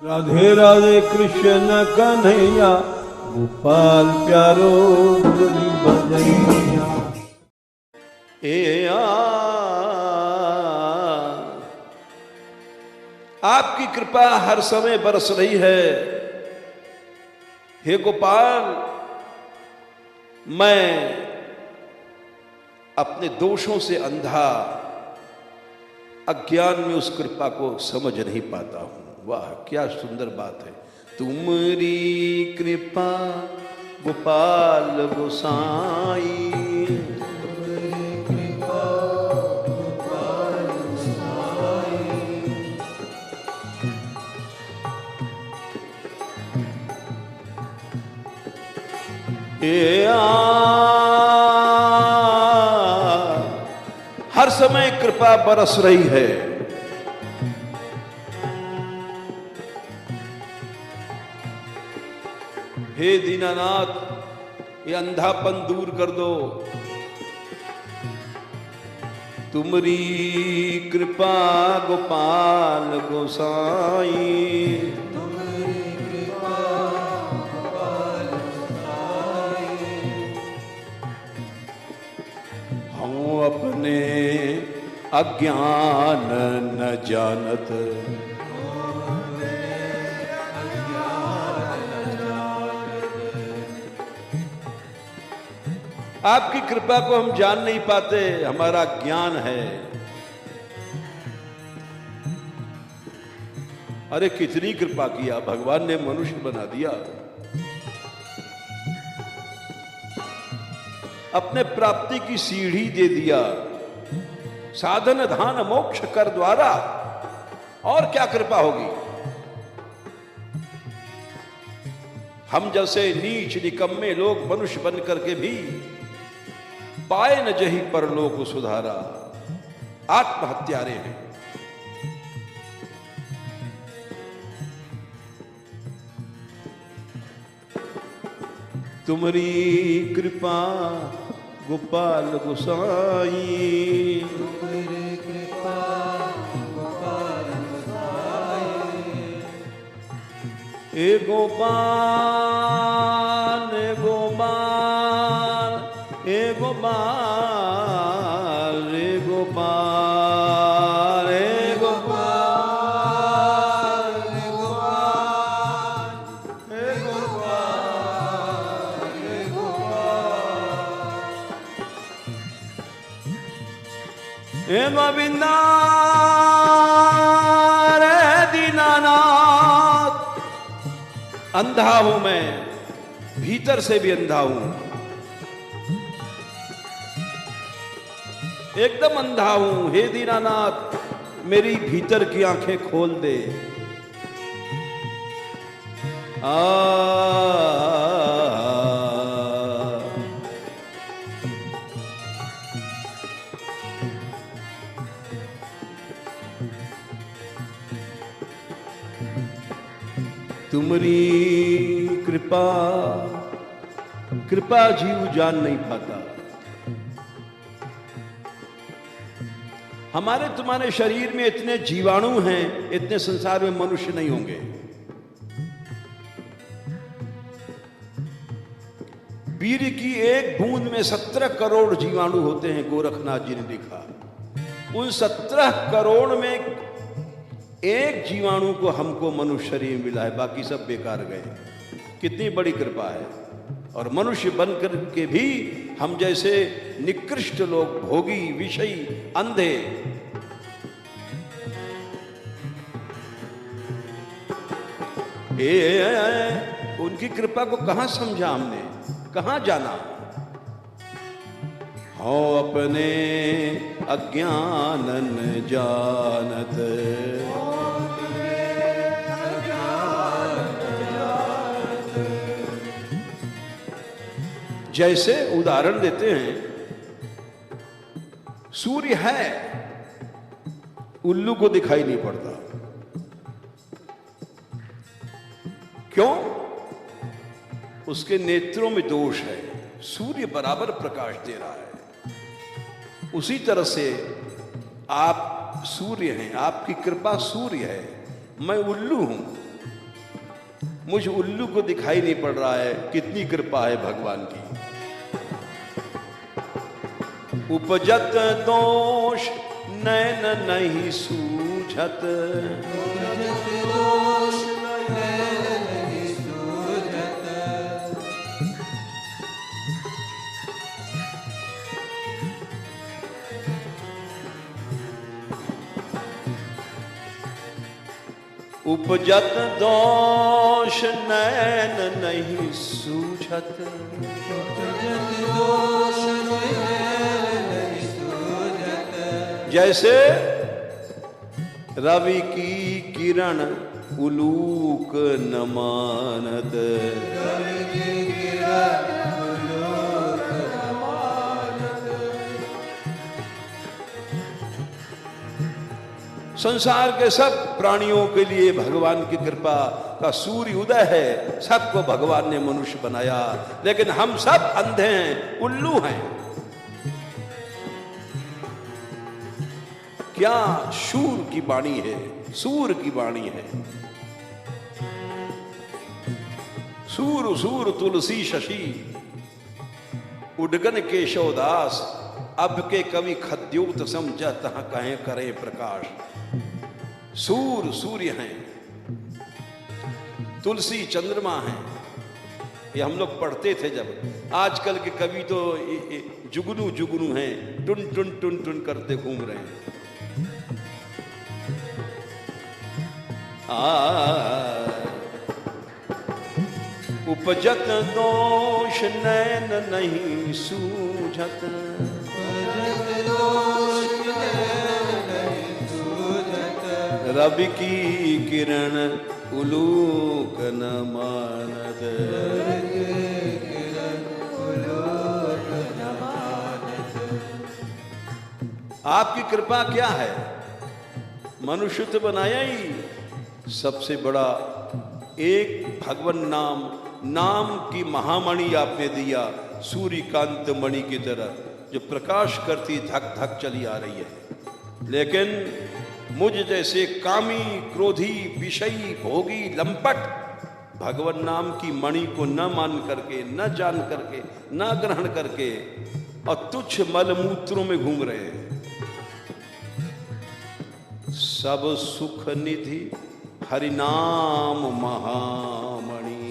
राधे राधे कृष्ण कन्हैया गोपाल प्यारो मुरली बजैया। आपकी कृपा हर समय बरस रही है। हे गोपाल, मैं अपने दोषों से अंधा, अज्ञान में उस कृपा को समझ नहीं पाता हूं। वाह, क्या सुंदर बात है। तुमरी कृपा गोपाल गोसाई, हर समय कृपा बरस रही है। हे दीनानाथ, ये अंधापन दूर कर दो। तुमरी कृपा गोपाल गोसाई, अपने अज्ञान न जानत, आपकी कृपा को हम जान नहीं पाते, हमारा ज्ञान है। अरे कितनी कृपा किया, भगवान ने मनुष्य बना दिया, अपने प्राप्ति की सीढ़ी दे दिया, साधन धान मोक्ष कर द्वारा। और क्या कृपा होगी। हम जैसे नीच निकम्मे लोग मनुष्य बन करके भी पाए न जही परलोक सुधारा, आत्महत्यारे हैं। तुमरी कृपा गोपाल गोसाई, तुमरी कृपा गोपाल गोसाई, ए गोपाल ए गोपाल ए गोपाल ए गोपाल ए गोपाल ए गोपाल ए गोपाल ए गोपाल ए गोविंदा रे दीनानाथ। अंधा हूं मैं, भीतर से भी अंधा हूं, एकदम अंधा हूं। हे दीनानाथ, मेरी भीतर की आंखें खोल दे। तुमरी कृपा, कृपा जीव जान नहीं पाता। हमारे तुम्हारे शरीर में इतने जीवाणु हैं, इतने संसार में मनुष्य नहीं होंगे। वीर की एक बूंद में 17 करोड़ जीवाणु होते हैं, गोरखनाथ जी ने लिखा। उन 17 करोड़ में एक जीवाणु को हमको मनुष्य शरीर मिला है, बाकी सब बेकार गए। कितनी बड़ी कृपा है। और मनुष्य बनकर के भी हम जैसे निकृष्ट लोग, भोगी, विषयी, अंधे, उनकी कृपा को कहां समझा हमने, कहां जाना। हो अपने अज्ञान न जानत, जैसे उदाहरण देते हैं, सूर्य है, उल्लू को दिखाई नहीं पड़ता। क्यों? उसके नेत्रों में दोष है। सूर्य बराबर प्रकाश दे रहा है। उसी तरह से आप सूर्य हैं, आपकी कृपा सूर्य है, मैं उल्लू हूं। मुझ उल्लू को दिखाई नहीं पड़ रहा है कितनी कृपा है भगवान की। उपजत दोष नैन नहीं सूझत, उपजत दोष नैन नहीं सूझत, जैसे रवि की किरण उलूक न मानत, संसार के सब प्राणियों के लिए भगवान की कृपा का सूर्य उदय है। सबको भगवान ने मनुष्य बनाया, लेकिन हम सब अंधे हैं, उल्लू हैं। क्या शूर की वाणी है, सूर की वाणी है। सूर सूर तुलसी शशि उडगन केशवदास, अब के कवि खद्योत समझा तहां कहें करें प्रकाश। सूर सूर्य हैं, तुलसी चंद्रमा हैं। ये हम लोग पढ़ते थे जब। आजकल के कवि तो जुगनू जुगनू हैं, टुन टुन टुन टुन करते घूम रहे हैं। उपजत दोष नैन नहीं सूझत, रवि की किरण उलूक न मानत। आपकी कृपा क्या है? मनुष्य तो बनाया ही, सबसे बड़ा एक भगवन नाम, नाम की महामणि आपने दिया, सूर्यकांत मणि की तरह जो प्रकाश करती धक धक चली आ रही है। लेकिन मुझ जैसे कामी, क्रोधी, विषयी, भोगी, लंपट भगवान नाम की मणि को न मान करके, न जान करके, न ग्रहण करके और तुच्छ मलमूत्रों में घूम रहे हैं। सब सुख निधि हरिनाम महामणि,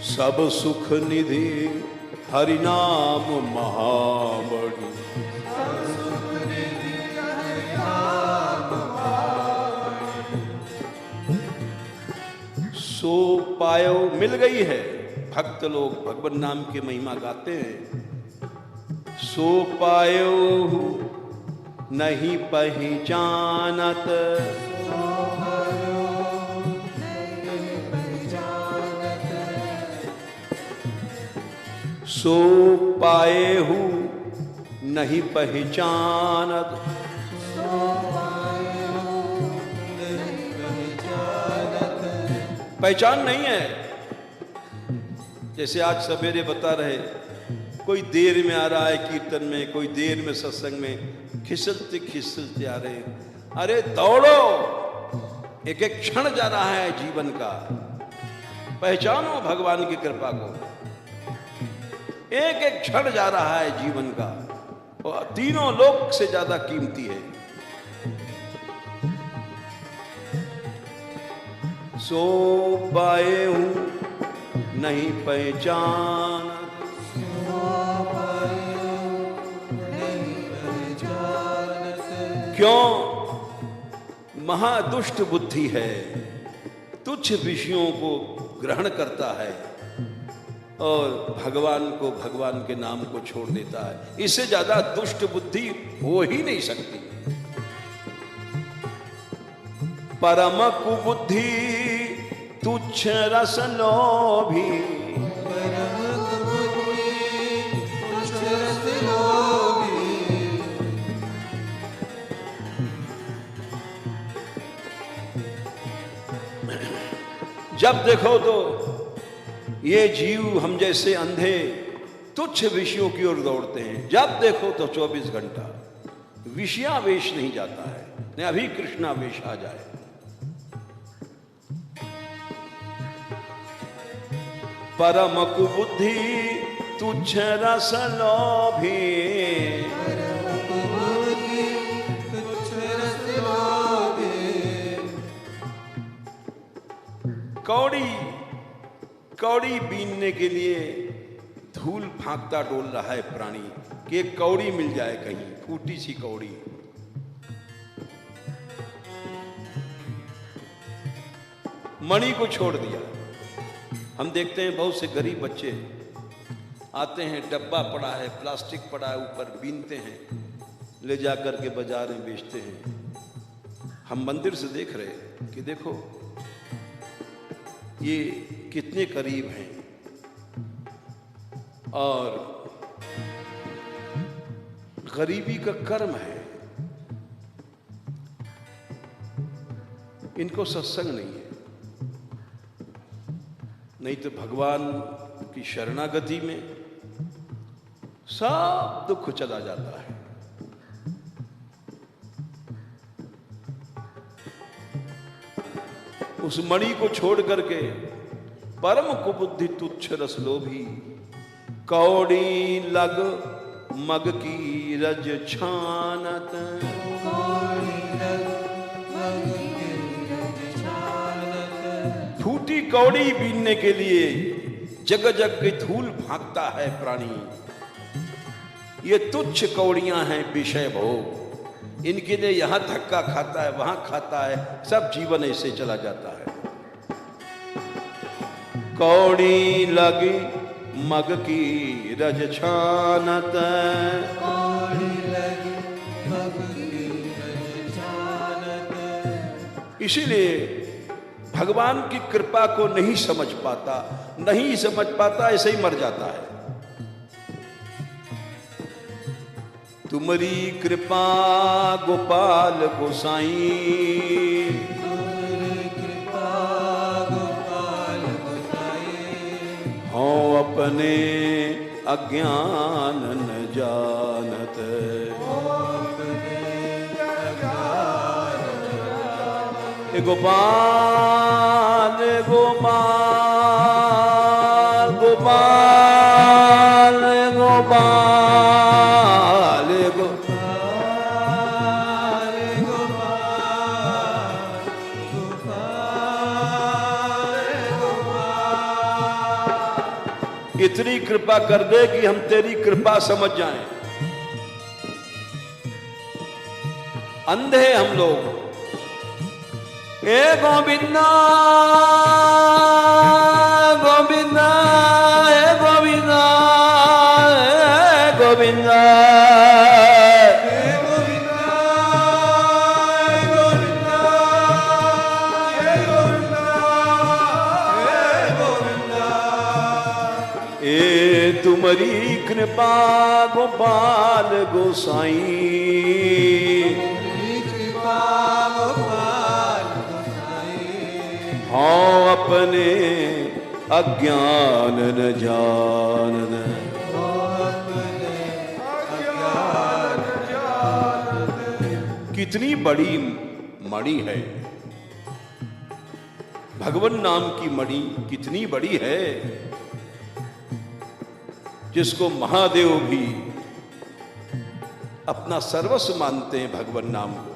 सब सुख निधि हरिनाम महामणि। सो पायो मिल गई है। भक्त लोग भगवान नाम की महिमा गाते हैं। सो पायो नहीं पहचानत, सो पाए हूँ नहीं पहचानत, पहचान नहीं है। जैसे आज सवेरे बता रहे, कोई देर में आ रहा है कीर्तन में, कोई देर में सत्संग में, खिसलते खिसलते आ रहे हैं। अरे दौड़ो, एक एक क्षण जा रहा है जीवन का। पहचानो भगवान की कृपा को। एक एक क्षण जा रहा है जीवन का, और तीनों लोक से ज्यादा कीमती है। सो पाए हूं नहीं पहचान, क्यों? महादुष्ट बुद्धि है, तुच्छ विषयों को ग्रहण करता है और भगवान को, भगवान के नाम को छोड़ देता है। इससे ज्यादा दुष्ट बुद्धि हो ही नहीं सकती। परम कुबुद्धि तुच्छ रस लोभी, जब देखो तो ये जीव हम जैसे अंधे तुच्छ विषयों की ओर दौड़ते हैं, जब देखो तो 24 घंटा विषयावेश नहीं जाता है, नहीं अभी कृष्णावेश आ जाए। परम कुबुद्धि तुच्छ रस लोभी, कौड़ी कौड़ी बीनने के लिए धूल फांकता डोल रहा है प्राणी कि एक कौड़ी मिल जाए कहीं, फूटी सी कौड़ी। मणि को छोड़ दिया। हम देखते हैं बहुत से गरीब बच्चे आते हैं, डब्बा पड़ा है, प्लास्टिक पड़ा है, ऊपर बीनते हैं, ले जाकर के बाजार में बेचते हैं। हम मंदिर से देख रहे हैं कि देखो ये कितने करीब हैं और गरीबी का कर्म है। इनको सत्संग नहीं है, नहीं तो भगवान की शरणागति में सब दुख चला जाता है। उस मणि को छोड़ करके परम कुबुद्धि तुच्छ रस लोभी, कौड़ी लग मग की रज छानत, फूटी कौड़ी बीनने के लिए जग जग की धूल भागता है प्राणी। ये तुच्छ कौड़ियां हैं विषय भोग, इनके लिए यहां धक्का खाता है, वहां खाता है, सब जीवन ऐसे चला जाता है। कौड़ी लगी मग की रज छानत, इसीलिए भगवान की कृपा को नहीं समझ पाता, ऐसे ही मर जाता है। तुम्हारी कृपा गोपाल गोसाई, हो अपने अज्ञान न जानत, गोपाल गोपाल गोपाल गोपाल इतनी कृपा कर दे कि हम तेरी कृपा समझ जाएं। अंधे हम लोग। ए गोविंदा गोविंदा हे गोविंदा हे गोविंदा हे गोविंदा हे गोविंदा हे गोविंदा हे गोविंदा। ए तुम्हारी कृपा गोपाल गोसाई, हाँ अपने अज्ञान न जानन, कितनी बड़ी मणि है भगवान नाम की मणि, कितनी बड़ी है जिसको महादेव भी अपना सर्वस्व मानते हैं। भगवान नाम को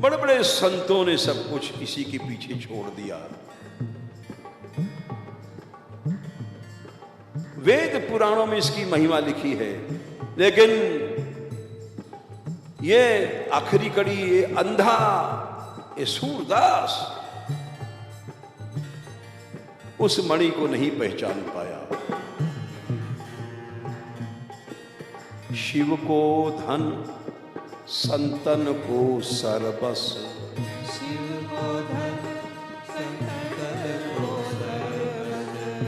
बड़े बड़े संतों ने सब कुछ इसी के पीछे छोड़ दिया। वेद पुराणों में इसकी महिमा लिखी है, लेकिन ये आखिरी कड़ी, ये अंधा, ये सूरदास उस मणि को नहीं पहचान पाया। शिव को धन संतन को सर्वस्व, शिव को धन संतन को सर्वस्व।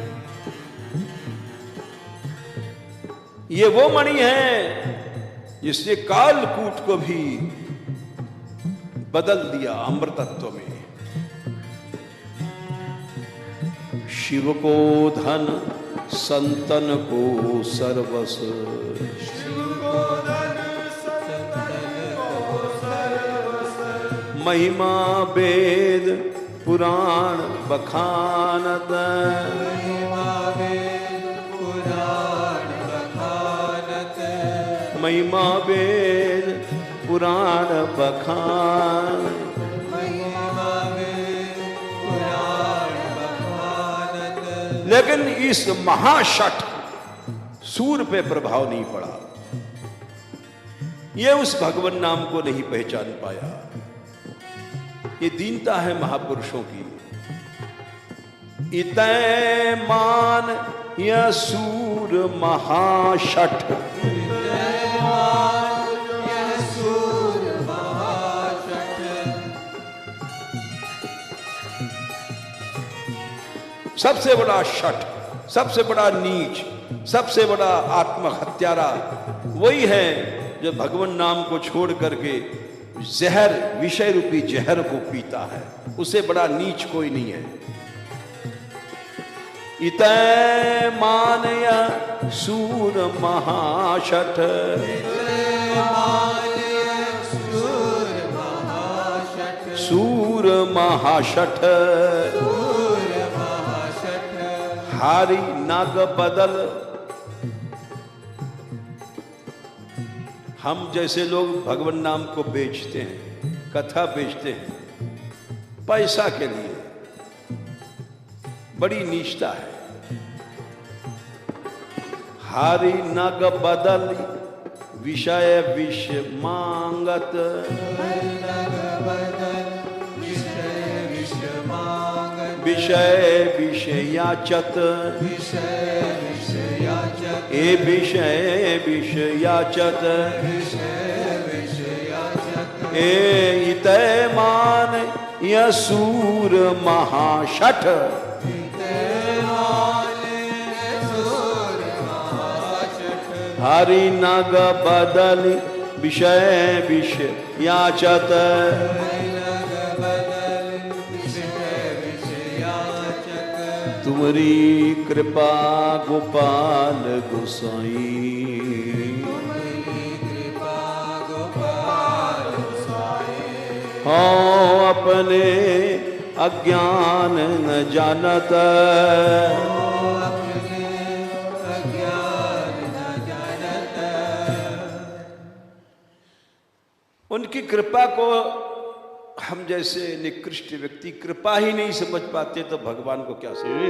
ये वो मणि है जिसने कालकूट को भी बदल दिया अमृतत्व में। शिव को धन संतन को सर्वस, महिमा वेद पुराण बखानत, महिमा वेद पुराण बखान। लेकिन इस महाशठ सूर पे प्रभाव नहीं पड़ा, ये उस भगवान नाम को नहीं पहचान पाया। ये दीनता है महापुरुषों की। इतै मान यह सूर महाशठ, सबसे बड़ा शठ, सबसे बड़ा नीच, सबसे बड़ा आत्महत्यारा वही है जो भगवान नाम को छोड़ करके जहर, विषय रूपी जहर को पीता है। उसे बड़ा नीच कोई नहीं है। इतै मानय सूर महाशठ, सूर महाशठ, हारी नाग बदल। हम जैसे लोग भगवान नाम को बेचते हैं, कथा बेचते हैं पैसा के लिए, बड़ी नीचता है। हारी नाग बदल विषय विष मांगत, विषय विषय याचत, ए विषय विषय याचत, ए इतै मान यह सूर महाशठ, हरि नाग बदल विषय विषय याचत, तुम्हारी कृपा गोपाल गोसाई, हाँ अपने अज्ञान न जानत, उनकी कृपा को हम जैसे निकृष्ट व्यक्ति कृपा ही नहीं समझ पाते तो भगवान को क्या समझ।